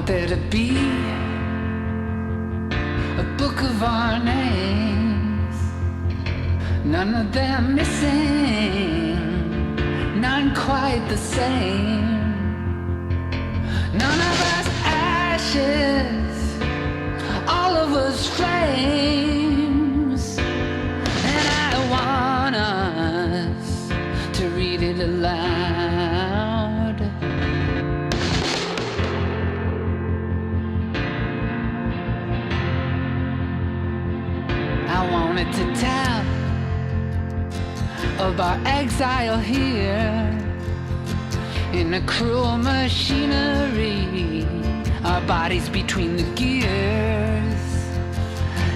there to be a book of our names, none of them missing, none quite the same. None of us ashes, all of us flames, and I want us to read it aloud. I wanted to tell of our exile here in a cruel machinery, our bodies between the gears,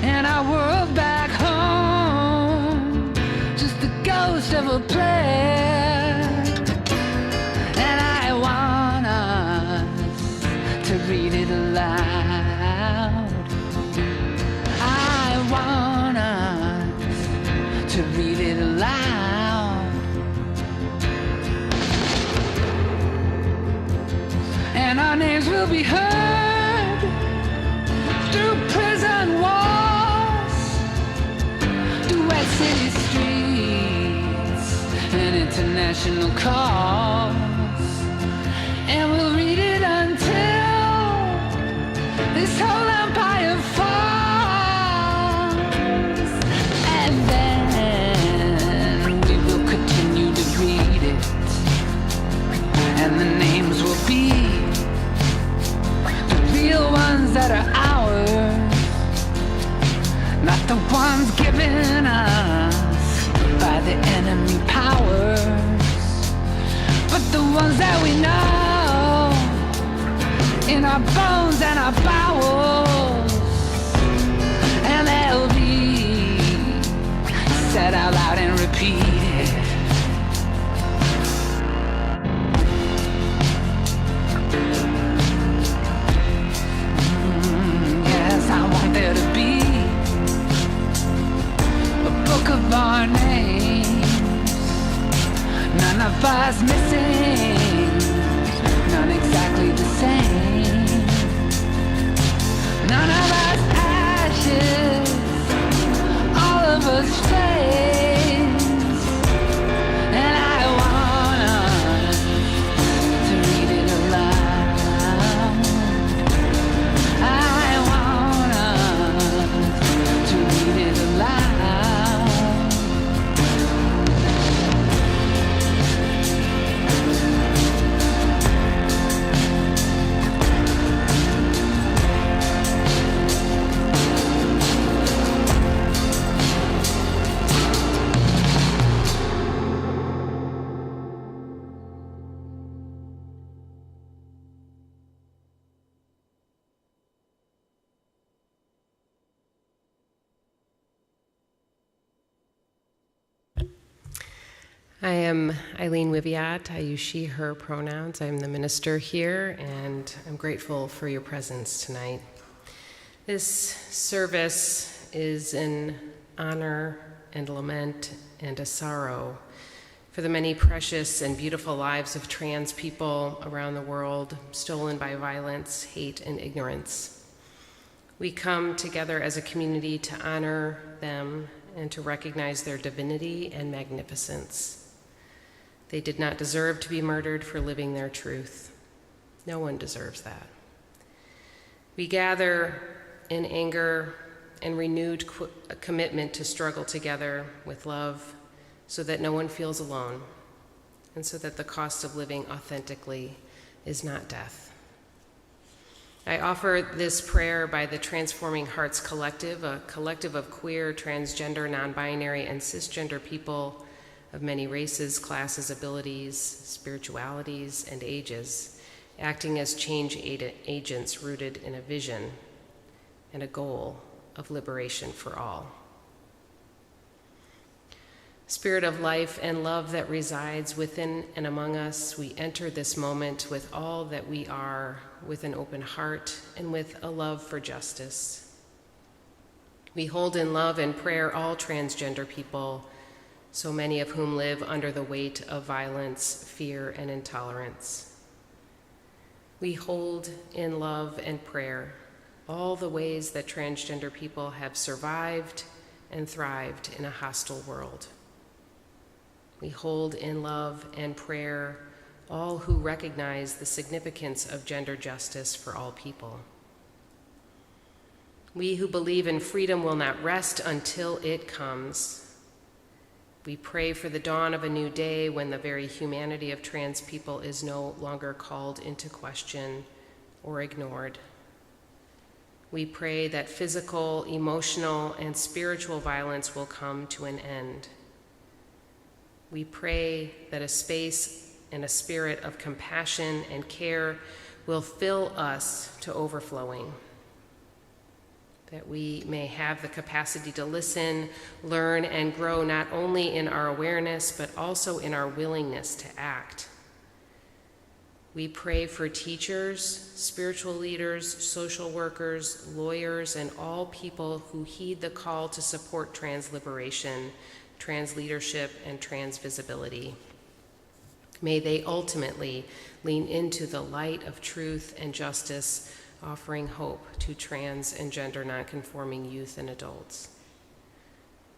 and our world back home, just the ghost of a player. And I want us to read it aloud. I want us to read it aloud. And our names will be heard through prison walls, through wet city streets and international calls. And we'll read it until this whole empire falls. And then we will continue to read it, and the names will be real ones that are ours, not the ones given us by the enemy powers, but the ones that we know in our bones and our bowels, and they'll be said out loud and repeated. There to be a book of our names, none of us missing, none exactly the same, none of us ashes, all of us flames, and I want us to read it aloud. I want to read it aloud. I am Eileen Wiviat. I use she, her pronouns. I'm the minister here, and I'm grateful for your presence tonight. This service is an honor and lament and a sorrow for the many precious and beautiful lives of trans people around the world, stolen by violence, hate, and ignorance. We come together as a community to honor them and to recognize their divinity and magnificence. They did not deserve to be murdered for living their truth. No one deserves that. We gather in anger and renewed commitment to struggle together with love so that no one feels alone and so that the cost of living authentically is not death. I offer this prayer by the Transforming Hearts Collective, a collective of queer, transgender, non-binary, and cisgender people of many races, classes, abilities, spiritualities, and ages, acting as change agents rooted in a vision and a goal of liberation for all. Spirit of life and love that resides within and among us, we enter this moment with all that we are, with an open heart and with a love for justice. We hold in love and prayer all transgender people, so many of whom live under the weight of violence, fear, and intolerance. We hold in love and prayer all the ways that transgender people have survived and thrived in a hostile world. We hold in love and prayer all who recognize the significance of gender justice for all people. We who believe in freedom will not rest until it comes. We pray for the dawn of a new day when the very humanity of trans people is no longer called into question or ignored. We pray that physical, emotional, and spiritual violence will come to an end. We pray that a space and a spirit of compassion and care will fill us to overflowing, that we may have the capacity to listen, learn, and grow not only in our awareness, but also in our willingness to act. We pray for teachers, spiritual leaders, social workers, lawyers, and all people who heed the call to support trans liberation, trans leadership, and trans visibility. May they ultimately lean into the light of truth and justice, offering hope to trans and gender nonconforming youth and adults.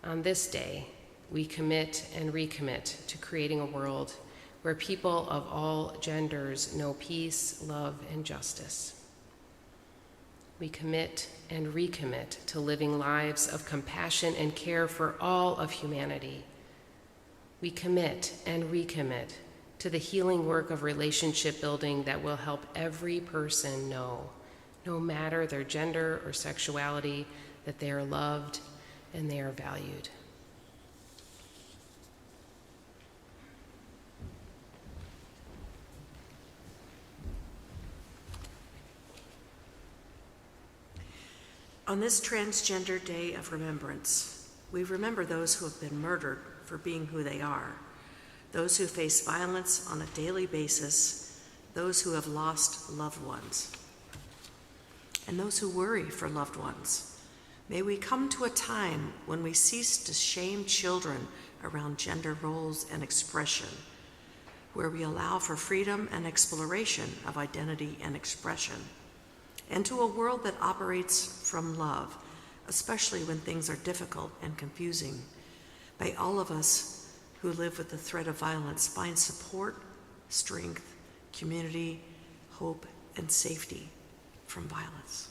On this day, we commit and recommit to creating a world where people of all genders know peace, love, and justice. We commit and recommit to living lives of compassion and care for all of humanity. We commit and recommit to the healing work of relationship building that will help every person know, no matter their gender or sexuality, that they are loved and they are valued. On this Transgender Day of Remembrance, we remember those who have been murdered for being who they are, those who face violence on a daily basis, those who have lost loved ones, and those who worry for loved ones. May we come to a time when we cease to shame children around gender roles and expression, where we allow for freedom and exploration of identity and expression, and to a world that operates from love, especially when things are difficult and confusing. May all of us who live with the threat of violence find support, strength, community, hope, and safety from violence.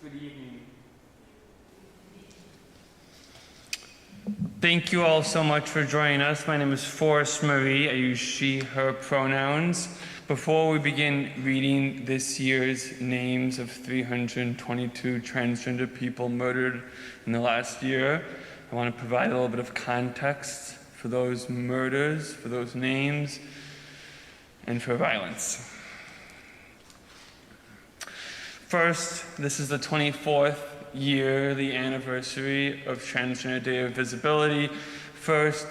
Good evening. Thank you all so much for joining us. My name is Forrest Marie. I use she, her pronouns. Before we begin reading this year's names of 322 transgender people murdered in the last year, I want to provide a little bit of context for those murders, for those names, and for violence. First, this is the 24th yearly anniversary of Transgender Day of Visibility, first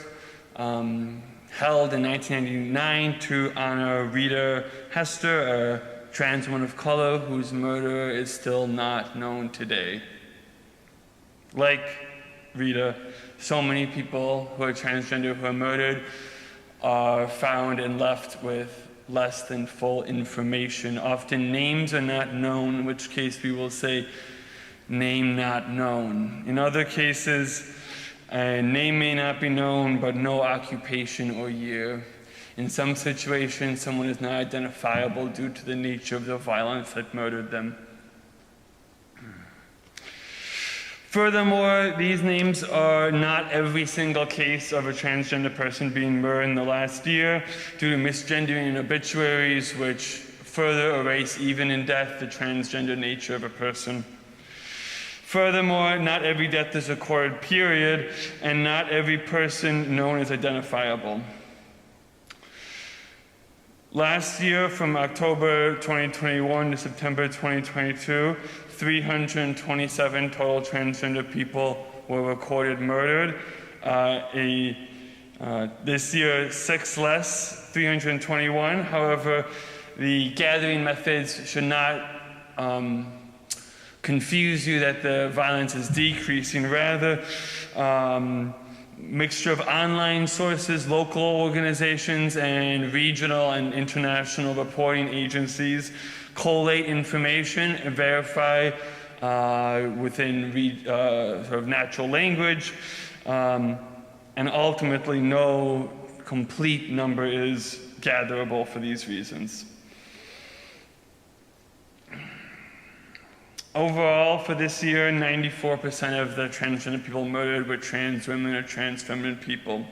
held in 1999 to honor Rita Hester, a trans woman of color whose murderer is still not known today. Like Rita, so many people who are transgender who are murdered are found and left with less than full information. Often names are not known, in which case we will say name not known. In other cases, a name may not be known, but no occupation or year. In some situations, someone is not identifiable due to the nature of the violence that murdered them. Furthermore, these names are not every single case of a transgender person being murdered in the last year due to misgendering in obituaries, which further erase, even in death, the transgender nature of a person. Furthermore, not every death is recorded, period, and not every person known is identifiable. Last year, from October 2021 to September 2022, 327 total transgender people were recorded murdered. This year, 6 less, 321. However, the gathering methods should not confuse you that the violence is decreasing. Rather, mixture of online sources, local organizations, and regional and international reporting agencies collate information and verify within sort of natural language, and ultimately no complete number is gatherable for these reasons. Overall, for this year, 94% of the transgender people murdered were trans women or trans feminine people.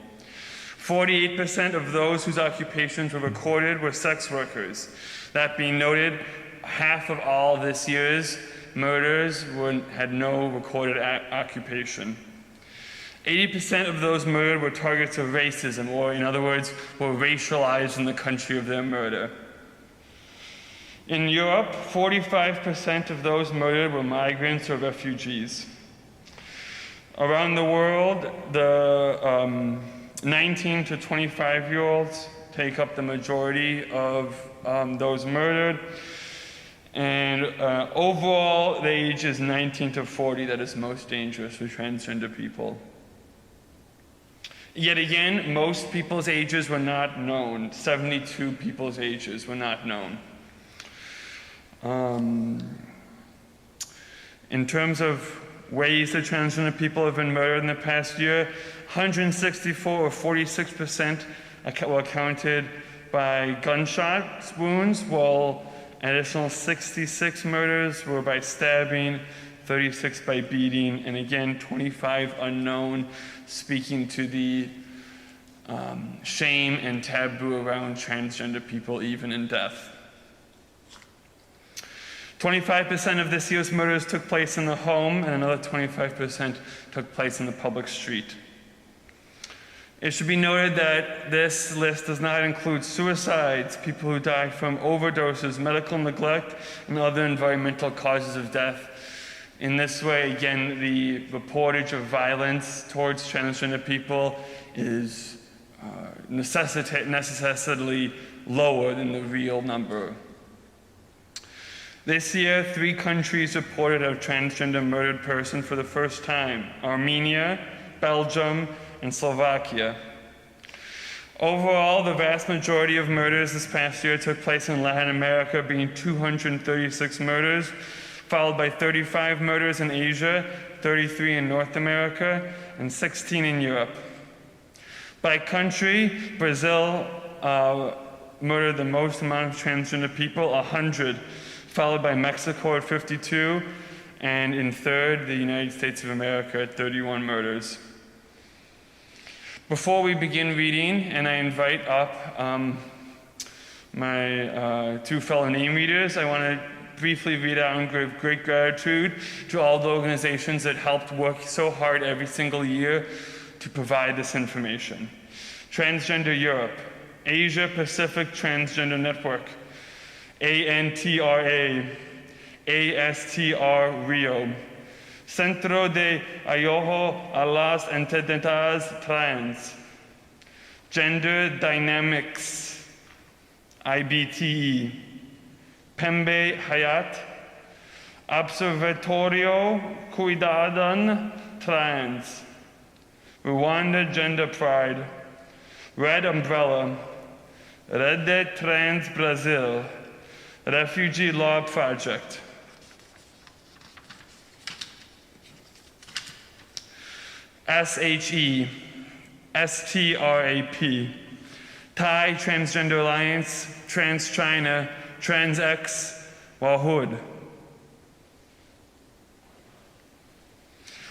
48% of those whose occupations were recorded were sex workers. That being noted, half of all this year's murders had no recorded occupation. 80% of those murdered were targets of racism, or in other words, were racialized in the country of their murder. In Europe, 45% of those murdered were migrants or refugees. Around the world, the 19 to 25-year-olds take up the majority of those murdered. And overall, the age is 19 to 40 that is most dangerous for transgender people. Yet again, most people's ages were not known. 72 people's ages were not known. In terms of ways that transgender people have been murdered in the past year, 164 or 46% were counted by gunshot wounds, while an additional 66 murders were by stabbing, 36 by beating, and again, 25 unknown, speaking to the shame and taboo around transgender people, even in death. 25% of this year's murders took place in the home, and another 25% took place in the public street. It should be noted that this list does not include suicides, people who die from overdoses, medical neglect, and other environmental causes of death. In this way, again, the reportage of violence towards transgender people is necessarily lower than the real number. This year, 3 countries reported a transgender murdered person for the first time: Armenia, Belgium, and Slovakia. Overall, the vast majority of murders this past year took place in Latin America, being 236 murders, followed by 35 murders in Asia, 33 in North America, and 16 in Europe. By country, Brazil murdered the most amount of transgender people, 100, followed by Mexico at 52, and in third, the United States of America at 31 murders. Before we begin reading, and I invite up my 2 fellow name readers, I want to briefly read out and give great gratitude to all the organizations that helped work so hard every single year to provide this information. Transgender Europe, Asia Pacific Transgender Network, ANTRA, ASTR Rio, Centro de Apoyo a las Entidades Trans, Gender Dynamics, IBTE, Pembe Hayat, Observatorio Cuidadan Trans, Rwanda Gender Pride, Red Umbrella, Rede Trans Brazil, Refugee Law Project. SHE, STRAP, Thai Transgender Alliance, Trans China, TransX, Wahud.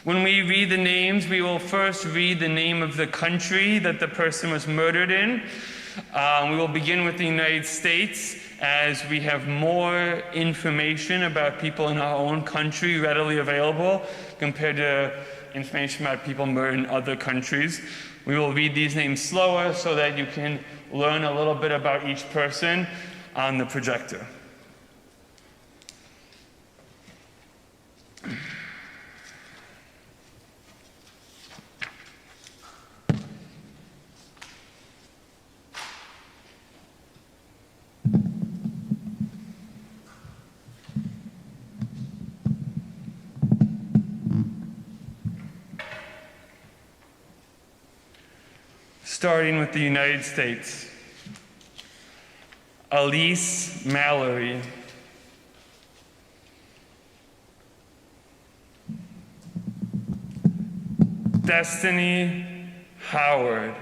When we read the names, we will first read the name of the country that the person was murdered in. We will begin with the United States, as we have more information about people in our own country readily available compared to information about people murdered in other countries. We will read these names slower so that you can learn a little bit about each person on the projector. starting with the United States. Elise Mallory. Destiny Howard.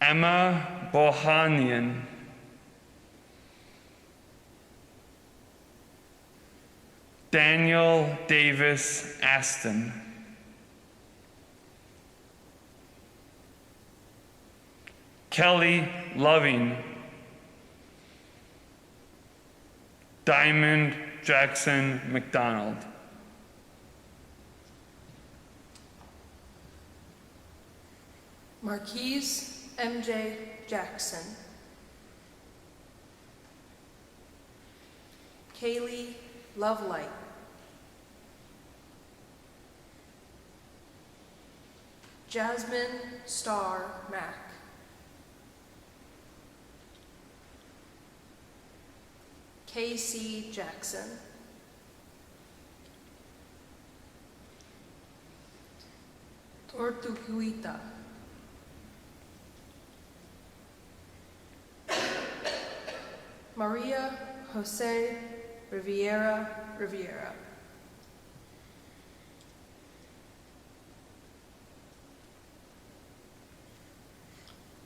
Emma Bohanian. Daniel Davis Aston. Kelly Loving. Diamond Jackson McDonald. Marquise MJ Jackson. Kaylee Lovelight. Jasmine Starr Mack. Casey Jackson. Tortuguita. Maria Jose Riviera.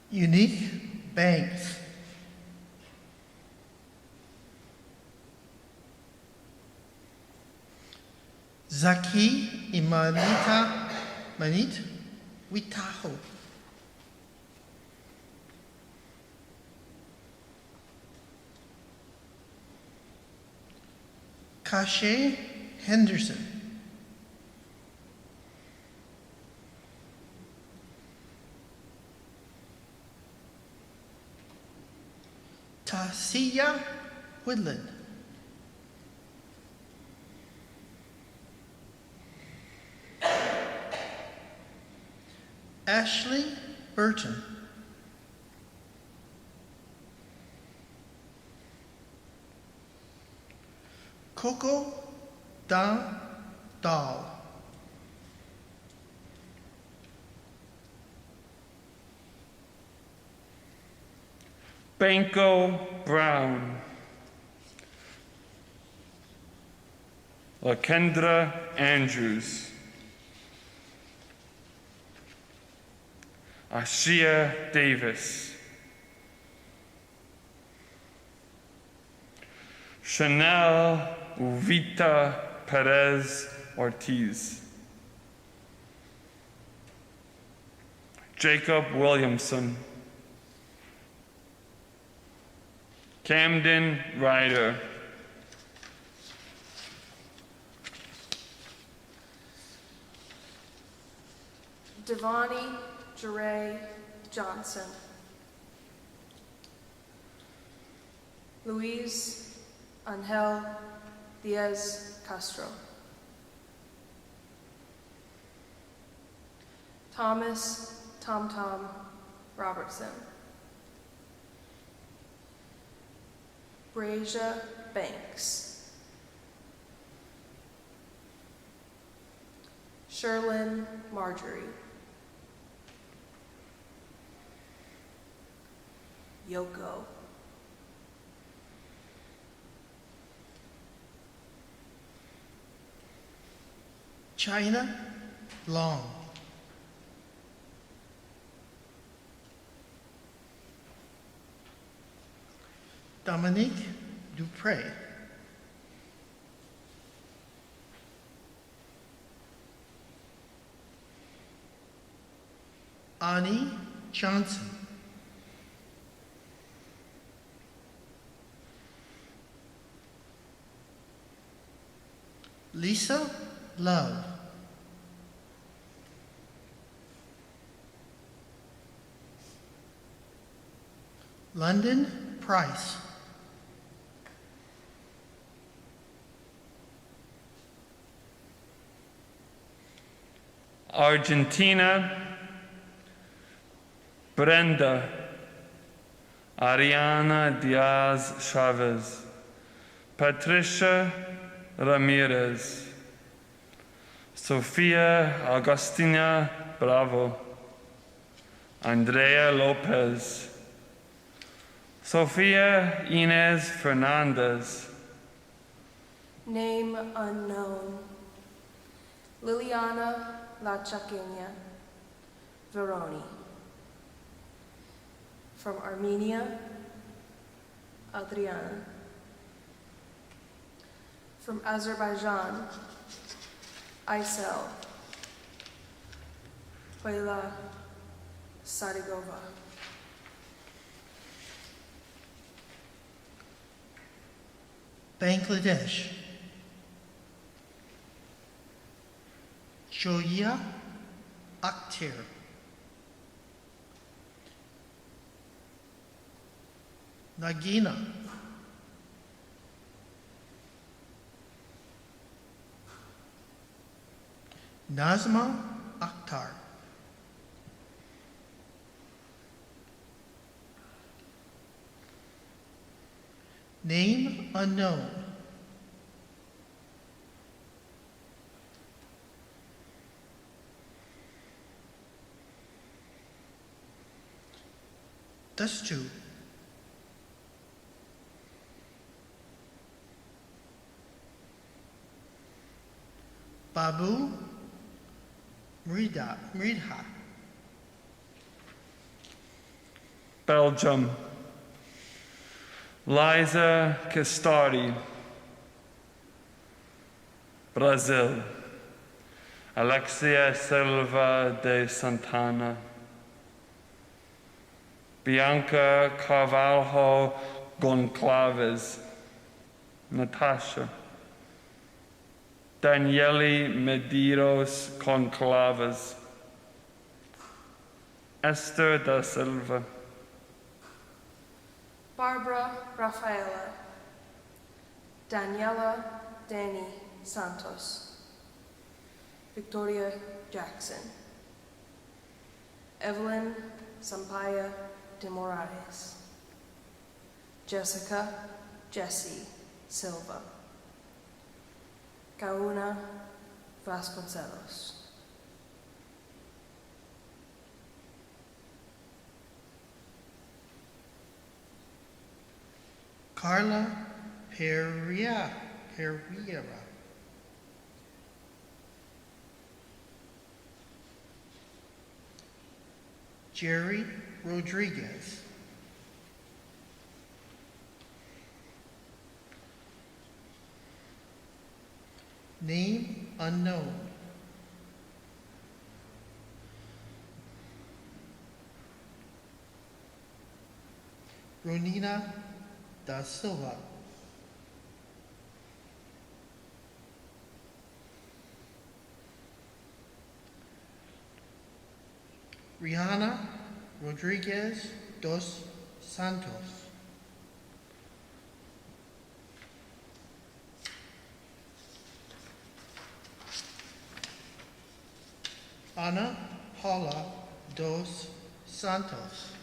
Unique Banks. Zaki Imanita Manit Witaho. Kashe Henderson. Tasia Woodland. Ashley Burton. Coco Dan Dahl. Banco Brown. Lakendra Andrews. Ashia Davis. Chanel Uvita Perez Ortiz. Jacob Williamson. Camden Ryder. Devani Jeray Johnson. Luis Angel Diaz Castro. Thomas Tom Tom Robertson. Brasia Banks. Sherlyn Marjorie. Yoko. China Long. Dominique Dupre. Ani Johnson. Lisa Love. London Price. Argentina Brenda Ariana Diaz Chavez. Patricia Ramirez. Sofia Agustina Bravo, Andrea Lopez, Sofia Inez Fernandez, Name unknown. Liliana La Chaqueña Veroni. From Armenia, Adriana. From Azerbaijan, Aysel Huela Sarigova. Bangladesh. Joya Akhter. Nagina. Nazma Akhtar. Name unknown. Dastu. Babu Mridha. Belgium, Liza Castardi, Brazil, Alexia Silva de Santana, Bianca Carvalho Goncalves, Natasha, Daniele Medeiros Conclaves, Esther da Silva, Barbara Rafaela. Daniela Danny Santos. Victoria Jackson. Evelyn Sampaio de Moraes. Jessica Jessie Silva. Kauna Vasconcelos. Carla Pereira. Jerry Rodriguez. Name unknown. Ronina da Silva. Rihanna Rodriguez dos Santos. Ana Paula dos Santos.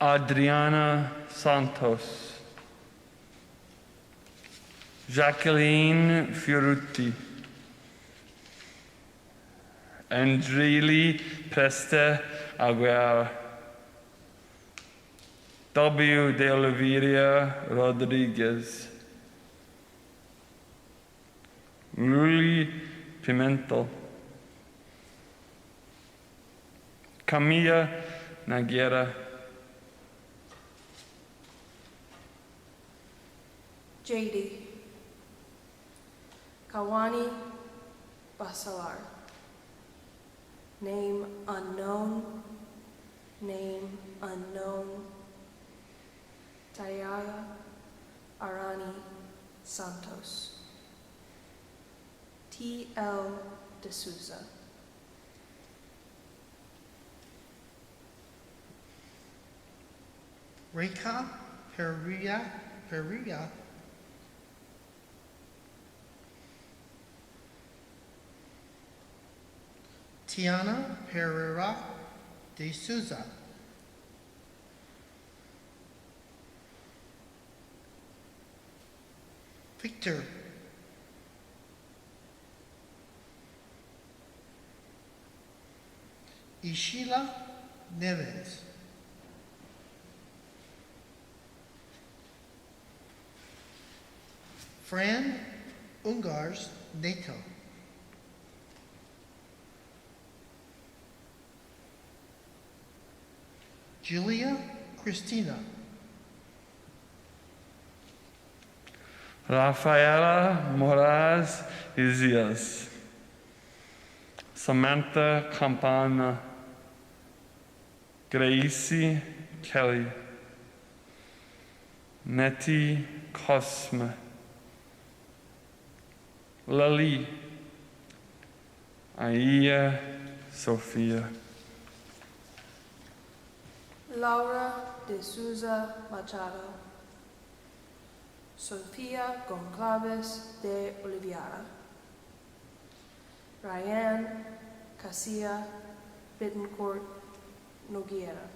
Adriana Santos, Jacqueline Fiorutti, Andrili Preste Aguiar, W. de Oliveira Rodriguez, Luli Pimentel, Camilla Naguera, JD. Kawani Basalar. Name unknown. Name unknown. Tayara Arani Santos. T.L. D'Souza. Reka Pereira. Tiana Pereira de Souza. Victor Ishila Neves. Fran Ungars Nato. Julia Christina. Rafaela Moraz Izias. Samantha Campana. Gracie Kelly. Nettie Cosme. Lily. Aya Sophia. Laura de Souza Machado, Sofia Goncalves de Oliveira, Ryan Casilla Bittencourt Nogueira,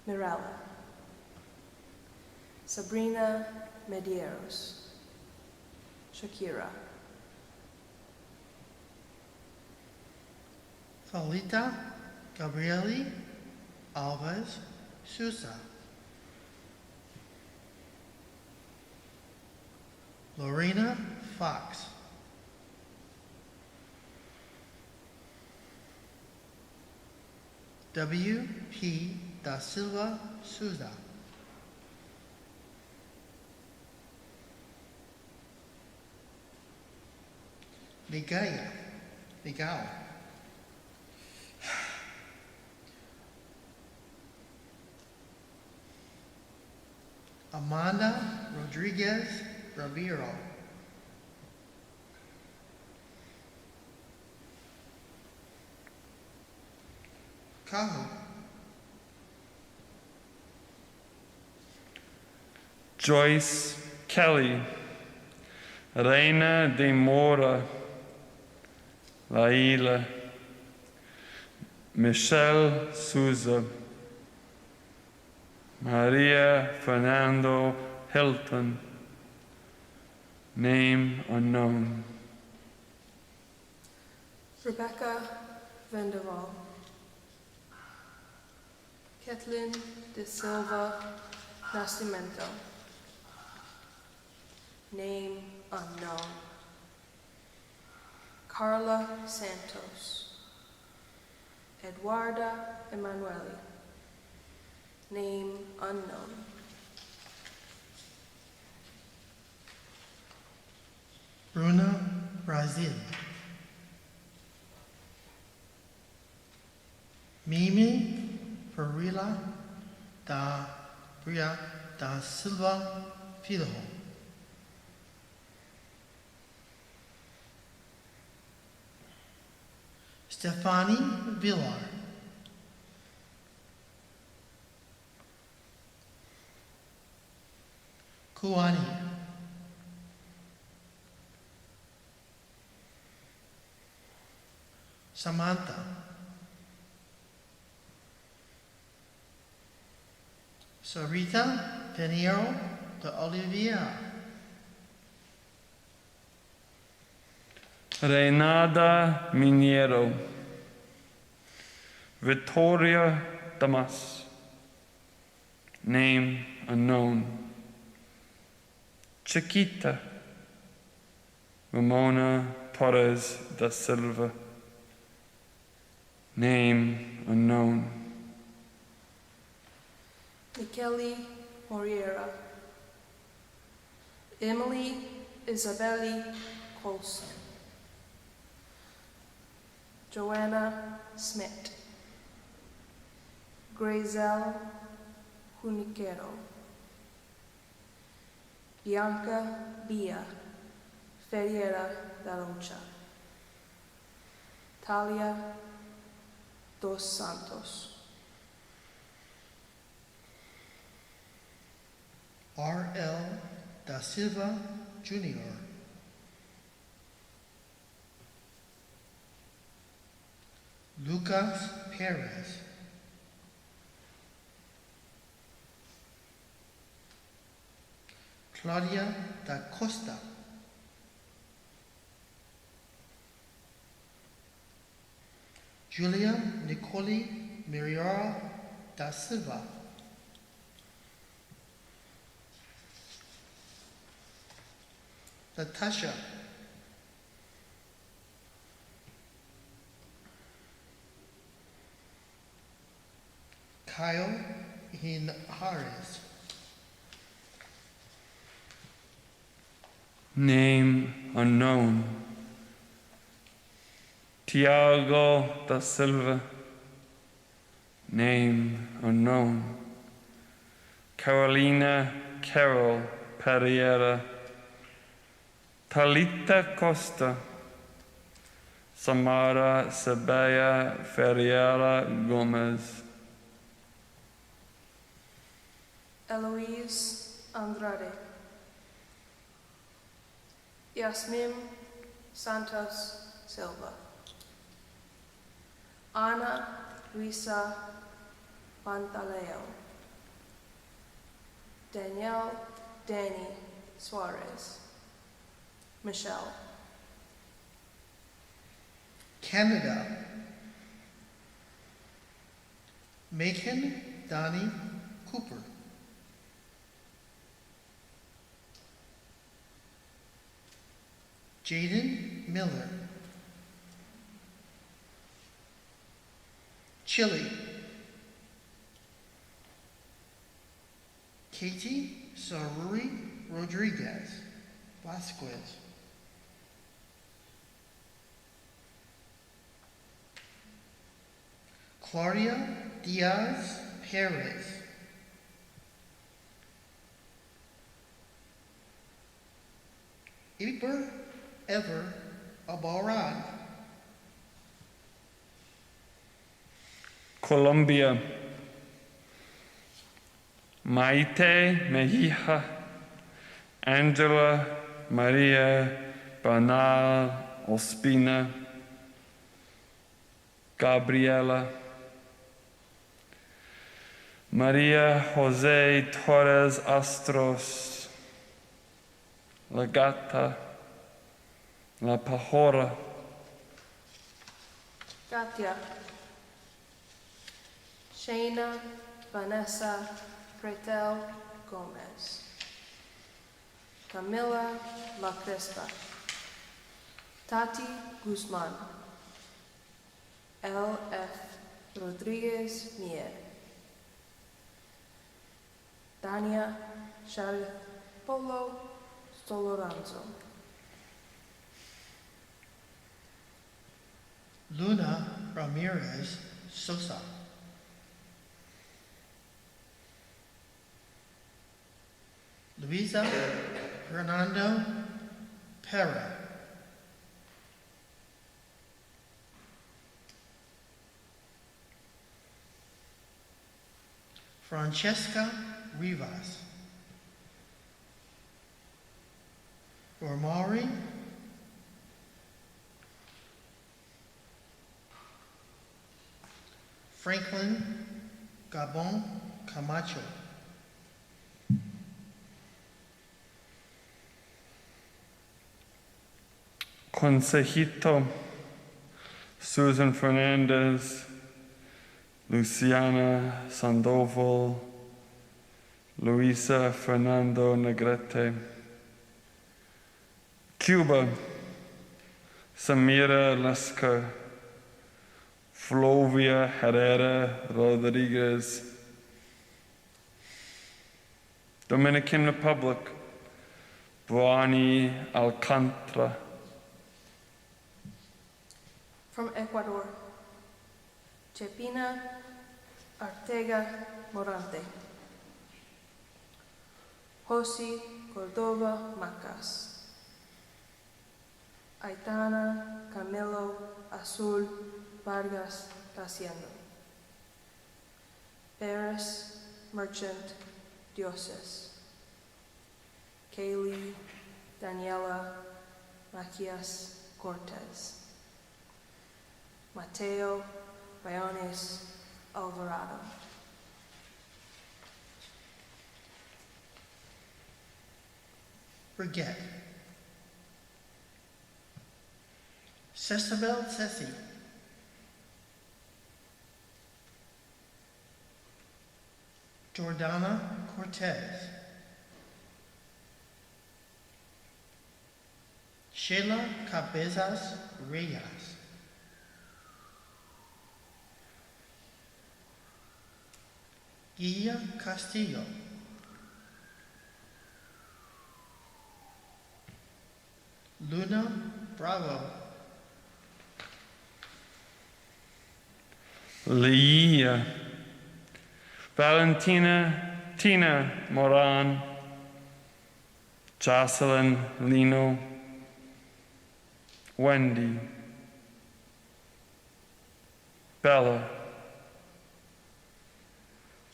Mirella, Sabrina Medeiros, Shakira, Thalita Gabrieli Alves Sousa. Lorena Fox. W. P. Da Silva Souza. Miguel. Amanda Rodriguez Ramiro. Kahu. Joyce Kelly. Reina de Mora. Laila. Michelle Souza. Maria Fernando Hilton. Name unknown. Rebecca Vanderwall, Kathleen de Silva Nascimento, name unknown. Carla Santos, Eduarda Emanuele, name unknown. Bruna Brazil. Mimi Ferreira da Bria da Silva Filho. Stefani Villar. Kuani. Samantha. Sarita Pinheiro de Oliveira. Renada Miniero. Victoria Damas. Name unknown. Chiquita. Ramona Torres da Silva. Name unknown. Michele Moriera, Emily Isabelli Colson, Joanna Smith, Grazel Juniquero, Bianca Bia Ferreira da Rocha, Talia dos Santos, R.L. da Silva Jr. Lucas Perez. Claudia da Costa. Julia Nicole Miriara da Silva, Natasha Kyle Harris, Name unknown. Tiago da Silva. Name unknown. Carolina Carol Pereira. Talita Costa. Samara Sabaya Ferreira Gomez. Eloise Andrade. Yasmin Santos Silva. Ana Luisa Pantaleo. Danielle Danny Suarez. Michelle. Canada, Macon Donnie Cooper, Jaden Miller, Chile, Katie Saruri Rodriguez Vasquez, Claudia Diaz Perez, Iber Ever Abarad, Colombia. Maite Mejia. Angela Maria Bernal Ospina. Gabriela. Maria Jose Torres Astros. La Gata. La Pajora. Katia. Shayna Vanessa Pretel Gomez. Camila La Crespa. Tati Guzman. L.F. Rodriguez Mier. Dania Sharif Polo Stoloranzo. Luna Ramirez Sosa, Luisa Hernando Pera, Francesca Rivas, Romari Franklin Gabon Camacho, Consejito, Susan Fernandez, Luciana Sandoval, Luisa Fernando Negrete, Cuba, Samira Lesker, Flovia Herrera Rodriguez, Dominican Republic, Buani Alcantara, From Ecuador, Chepina Arteaga Morante. Josi Cordova Macas. Aitana Camilo Azul Vargas Casiano. Paris Merchant Dioses. Kaylee Daniela Macias Cortez. Mateo Bayones Alvarado. Forget. Cecibel Ceci, Jordana Cortez, Sheila Cabezas Reyes, Guilla Castillo, Luna Bravo, Leah, Valentina Tina Moran, Jocelyn Lino, Wendy, Bella,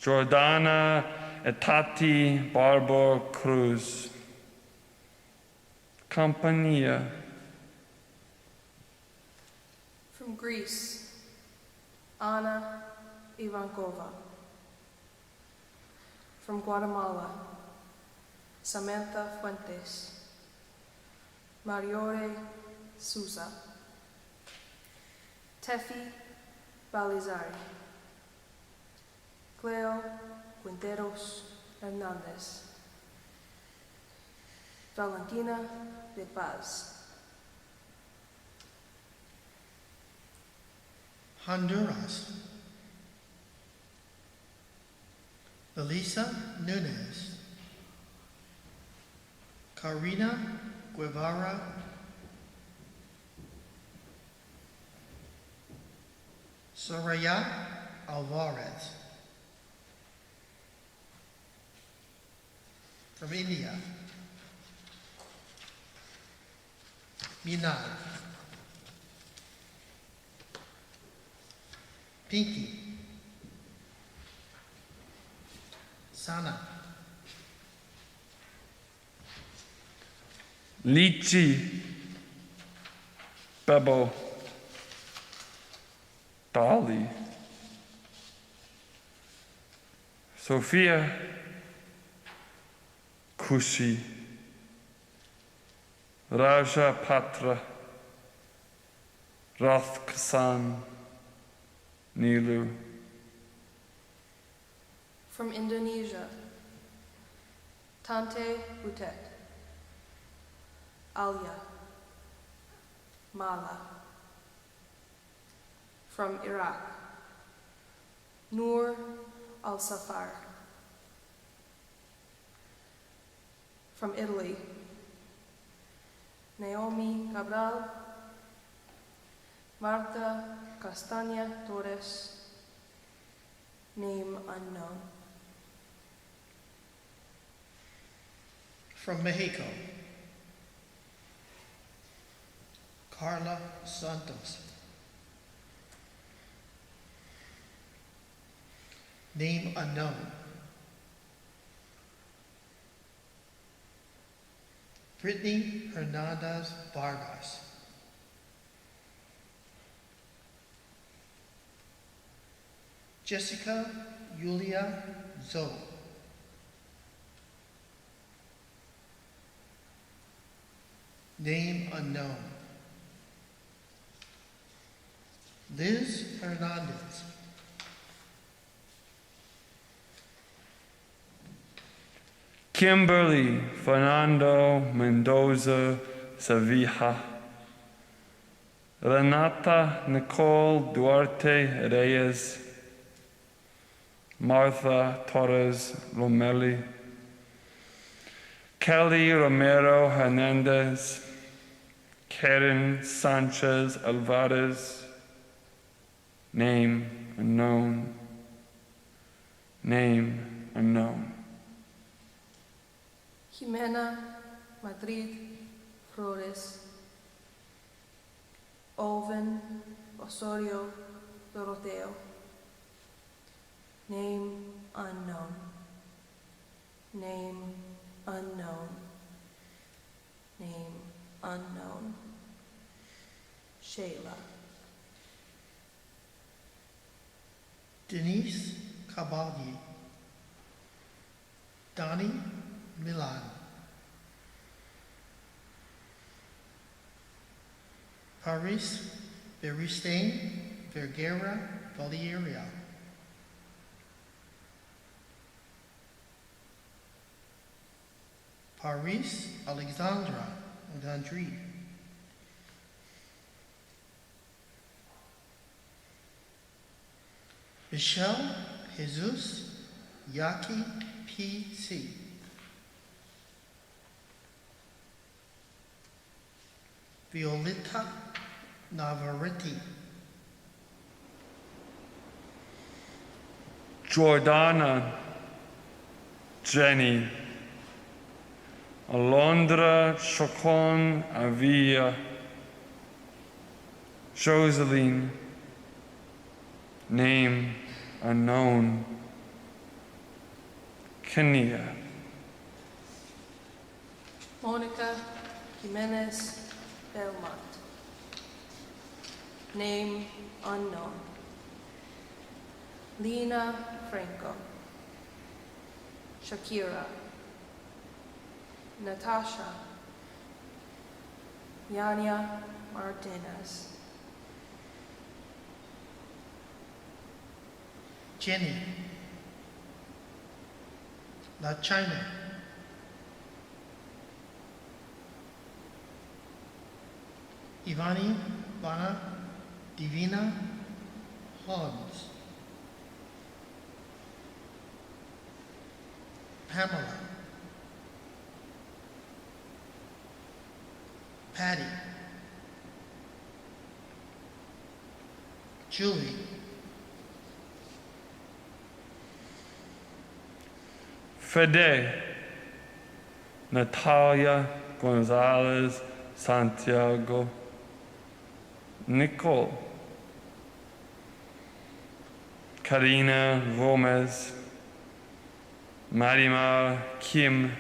Jordana Etati Barbo Cruz, Campania, From Greece, Anna Ivankova. From Guatemala, Samantha Fuentes, Mariore Souza, Tefi Balizari, Cleo Quinteros Hernandez, Valentina de Paz, Honduras, Belisa Nunez, Karina Guevara, Soraya Alvarez. From India, Minal, Pinky, Sana, Lichi, Bebo, Dolly, Sophia, Kushi, Raja Patra, Rath Kasan, Nilu, from Indonesia, Tante Butet, Alia, Mala. From Iraq, Noor Al-Safar. From Italy, Naomi Cabral, Marta Castaña Torres, name unknown. from Mexico, Carla Santos, name unknown. Brittany Hernandez Vargas, Jessica Yulia Zoe, name unknown. Liz Hernandez, Kimberly Fernando Mendoza Sevilla, Renata Nicole Duarte Reyes, Martha Torres Romelli, Kelly Romero Hernandez, Karen Sanchez Alvarez, name unknown, name unknown. Jimena Madrid Flores, Owen Osorio Doroteo, name unknown, name unknown, name unknown, Shayla. Denise Cabaldi, Donnie Milan, Paris Beristain Vergara Valeria, Paris Alexandra Gandry, Michelle Jesus Yaki PC, Violetta Navarrete, Jordana Jenny, Alondra Chacon Avia, Joseline, name unknown, Kenya, Monica Jimenez Belmont. Name unknown. Lena Franco. Shakira. Natasha. Yania Martinez. Jenny, La China, Ivani Vana Divina Hobbs, Pamela, Patty, Julie, Fede, Natalia Gonzalez Santiago, Nicole, Karina Gomez, Marimar Kim,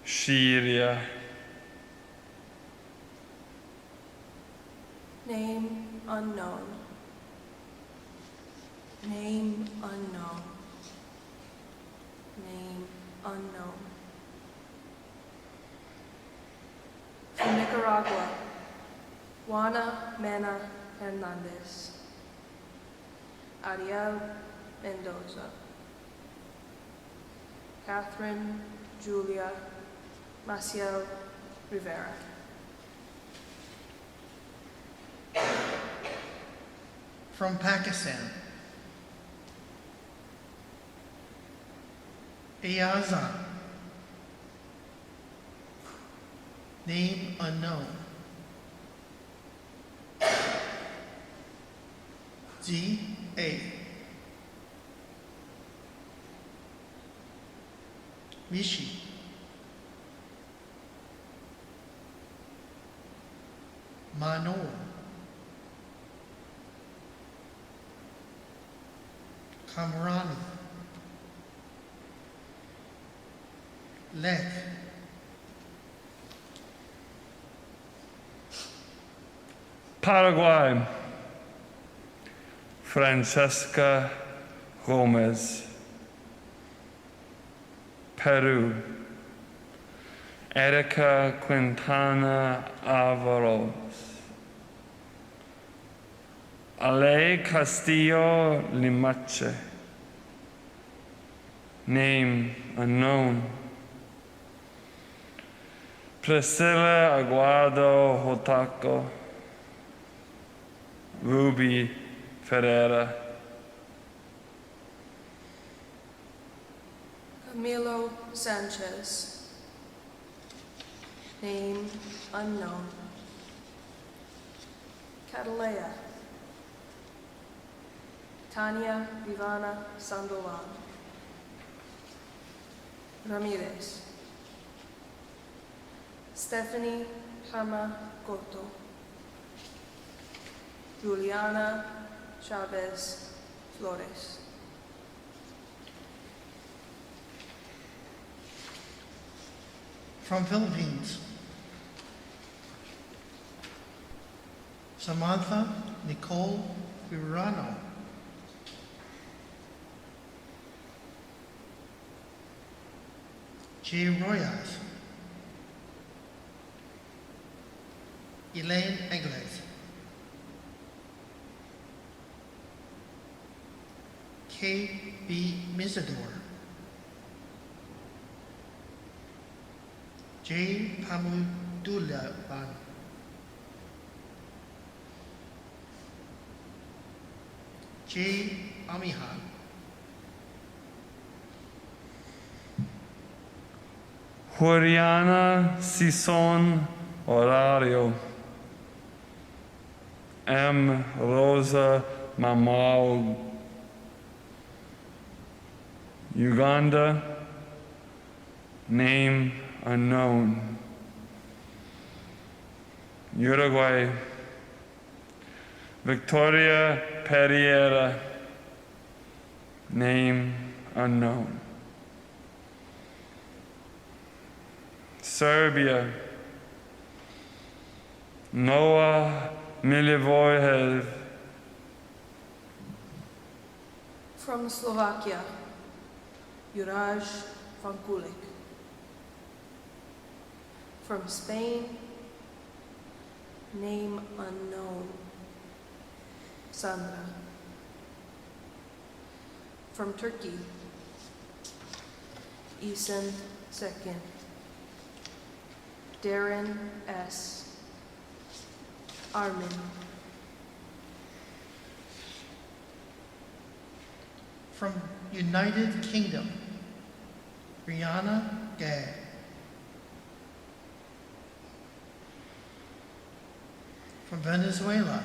Shiria, Name unknown. Name unknown. Name unknown. From Nicaragua, Juana Mena Hernandez. Ariel Mendoza. Catherine Julia Maciel Rivera. from Pakistan, Ayaza, name unknown, G.A. Mishi, Manor, Kamrani, Lek, Paraguay, Francesca Gomez. Peru, Erica Quintana Avalos. Ale Castillo Limache. Name unknown. Priscilla Aguado Hotaco. Ruby Ferreira. Camilo Sanchez. Name unknown. Catalea. Tanya Vivana Sandoval. Ramirez. Stephanie Hama Goto. Juliana Chavez Flores. from Philippines, Samantha Nicole Virano, J. Royas, Elaine Egles, K. B. Misador, J. Pamudulaban, J. Amihan, Juliana Sison Horario, M. Rosa Mamau, Uganda, name unknown. Uruguay, Victoria Pereira, name unknown. Serbia, Noah Milivojev. From Slovakia, Juraj Vankulik. From Spain, name unknown, Sandra. From Turkey, Isan Sekin. Darren S. Armin. from United Kingdom, Brianna Gay. From Venezuela,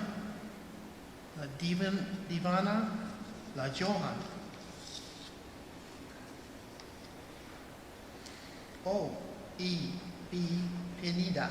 Divana La Johan. O. E. B. Pineda.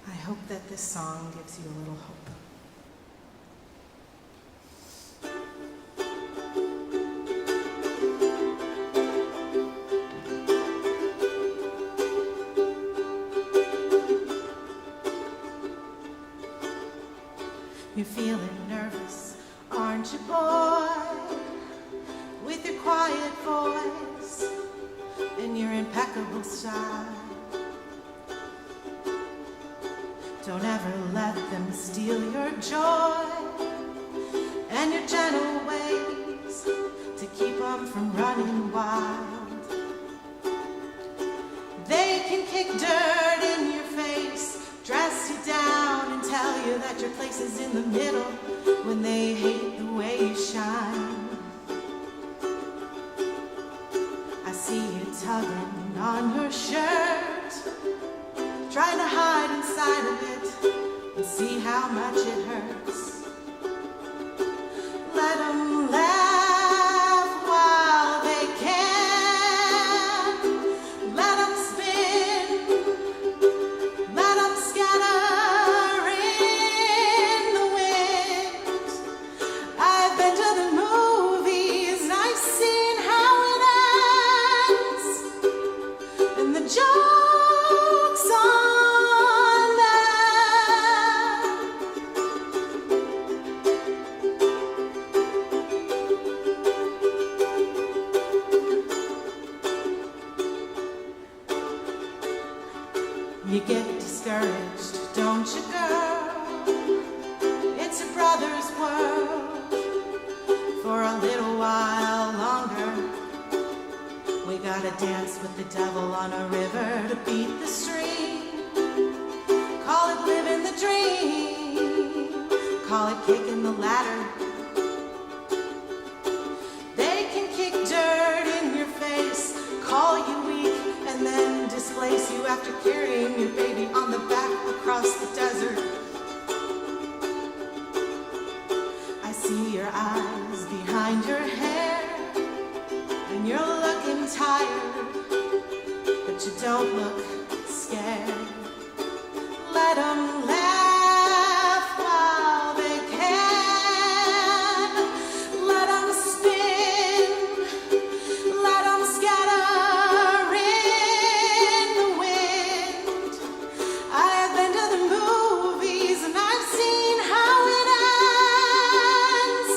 I hope that this song gives you a little hope. You're feeling nervous, aren't you, boy? With your quiet voice and your impeccable style. Don't ever let them steal your joy and your gentle ways to keep them from running wild. They can kick dirt in your face, dress you down and tell you that your place is in the middle when they hate the way you shine. I see you tugging on your shirt, trying to hide inside of it and see how much it hurts. Let them laugh while they can. Let them spin. Let them scatter in the wind. I've been to the movies and I've seen how it ends. And the joke's on them. You get discouraged, don't you, girl? It's a brother's world for a little while longer. We gotta dance with the devil on a river to beat the stream. Call it living the dream. Call it kicking the ladder. They can kick dirt in your face, call you see your eyes behind your hair, and you're looking tired, but you don't look scared. Let 'em laugh while they can. Let 'em spin. Let 'em scatter in the wind. I've been to the movies and I've seen how it ends,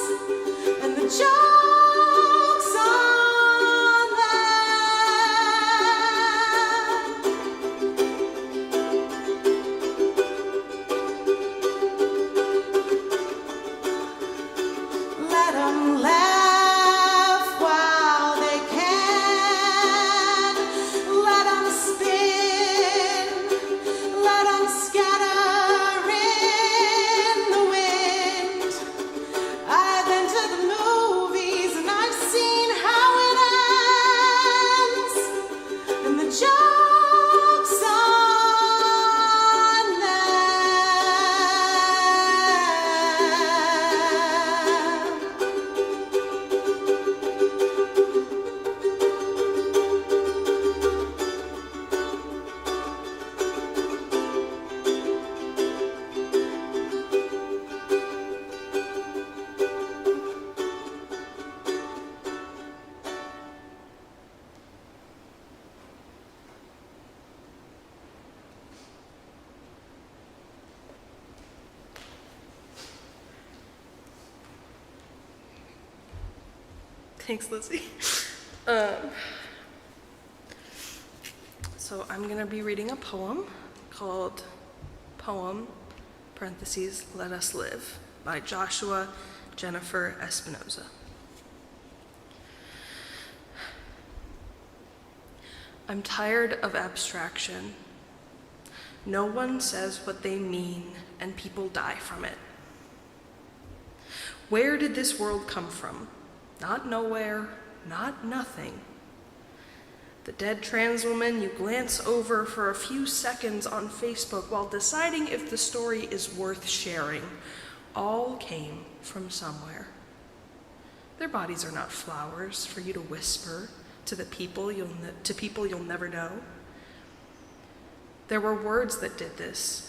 and the joke's on them. Let 'em laugh while they can. Let 'em spin. Let 'em scatter in the wind. I've been to the movies and I've seen how it ends, and the joke's on Thanks, Lizzie. So I'm going to be reading a poem called Poem, parentheses, Let Us Live, by Joshua Jennifer Espinoza. I'm tired of abstraction. No one says what they mean, and people die from it. Where did this world come from? Not nowhere, not nothing. The dead trans woman you glance over for a few seconds on Facebook while deciding if the story is worth sharing, all came from somewhere. Their bodies are not flowers for you to whisper to people you'll never know. There were words that did this.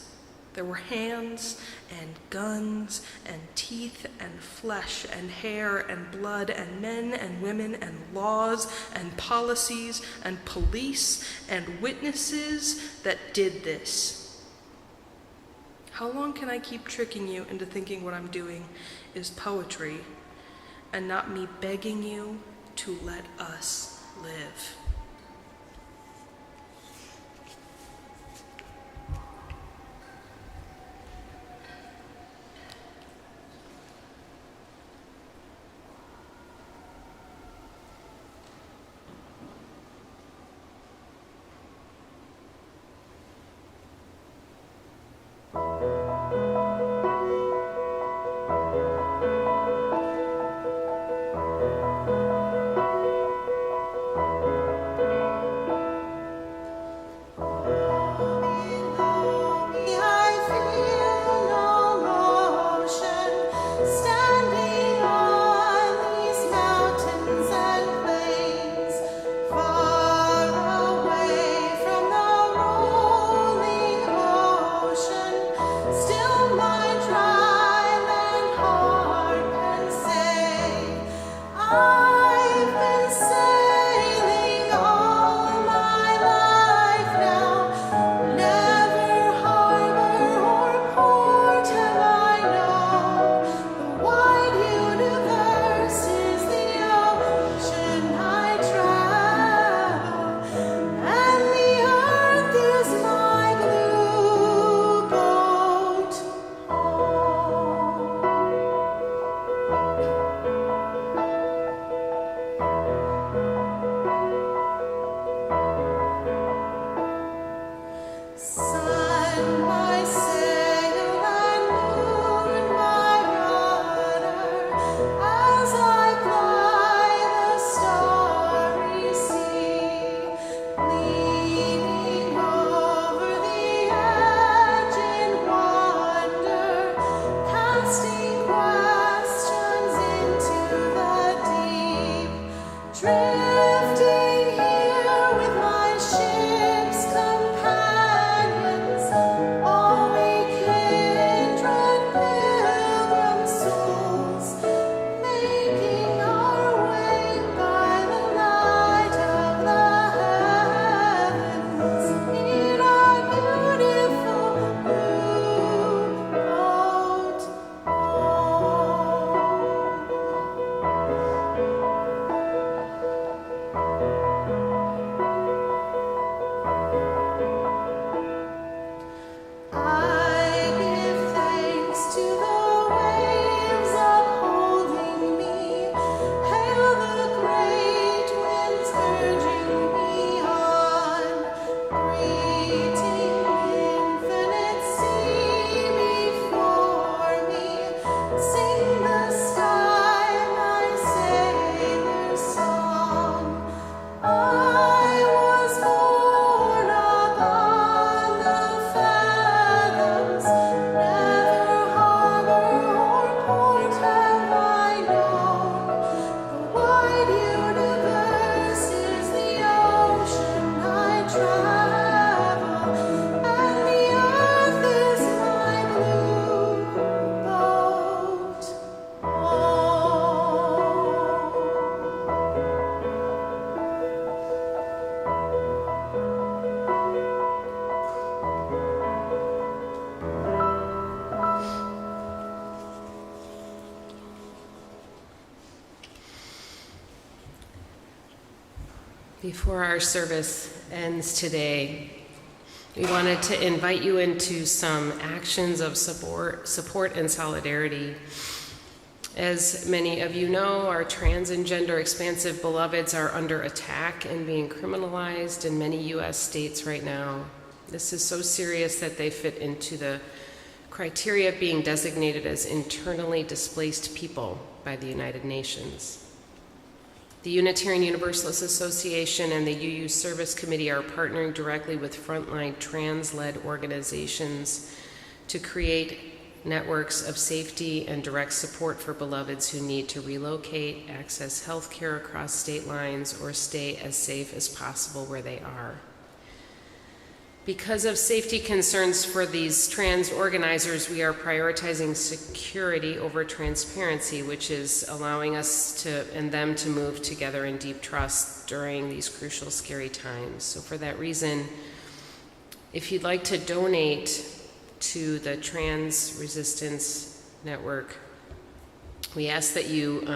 There were hands and guns and teeth and flesh and hair and blood and men and women and laws and policies and police and witnesses that did this. How long can I keep tricking you into thinking what I'm doing is poetry and not me begging you to let us live? Before our service ends today, we wanted to invite you into some actions of support and solidarity. As many of you know, our trans and gender expansive beloveds are under attack and being criminalized in many U.S. states right now. This is so serious that they fit into the criteria of being designated as internally displaced people by the United Nations. The Unitarian Universalist Association and the UU Service Committee are partnering directly with frontline trans-led organizations to create networks of safety and direct support for beloveds who need to relocate, access health care across state lines, or stay as safe as possible where they are. Because of safety concerns for these trans organizers, we are prioritizing security over transparency, which is allowing us and them to move together in deep trust during these crucial, scary times. So for that reason, if you'd like to donate to the Trans Resistance Network, we ask that you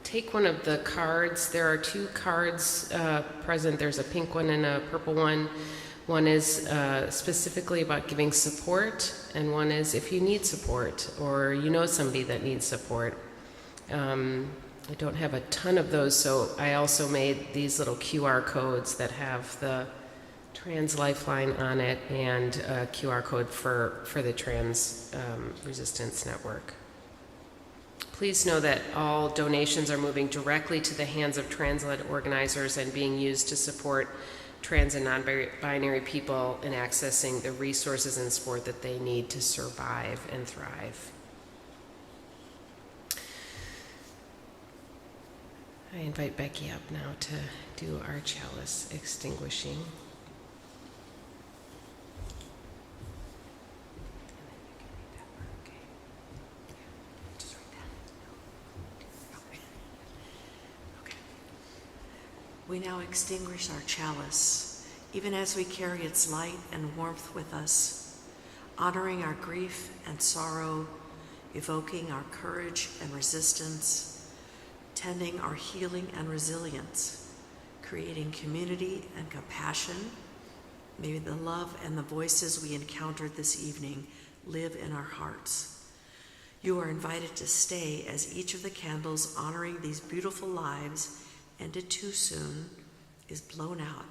take one of the cards. There are 2 cards present. There's a pink one and a purple one. One is specifically about giving support, and one is if you need support or you know somebody that needs support. I don't have a ton of those, so I also made these little QR codes that have the Trans Lifeline on it and a QR code for the Trans Resistance Network. Please know that all donations are moving directly to the hands of trans-led organizers and being used to support trans and non-binary people in accessing the resources and support that they need to survive and thrive. I invite Becky up now to do our chalice extinguishing. We now extinguish our chalice, even as we carry its light and warmth with us, honoring our grief and sorrow, evoking our courage and resistance, tending our healing and resilience, creating community and compassion. May the love and the voices we encountered this evening live in our hearts. You are invited to stay as each of the candles honoring these beautiful lives ended too soon is blown out,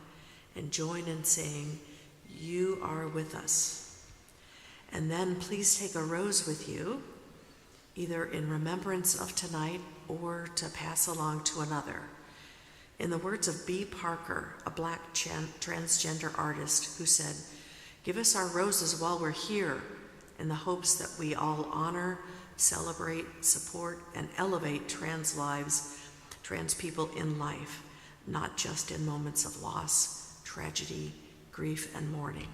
and join in saying, "You are with us." And then please take a rose with you, either in remembrance of tonight or to pass along to another. In the words of B. Parker, a Black transgender artist, who said, "Give us our roses while we're here, in the hopes that we all honor, celebrate, support, and elevate trans lives, trans people in life, not just in moments of loss, tragedy, grief, and mourning."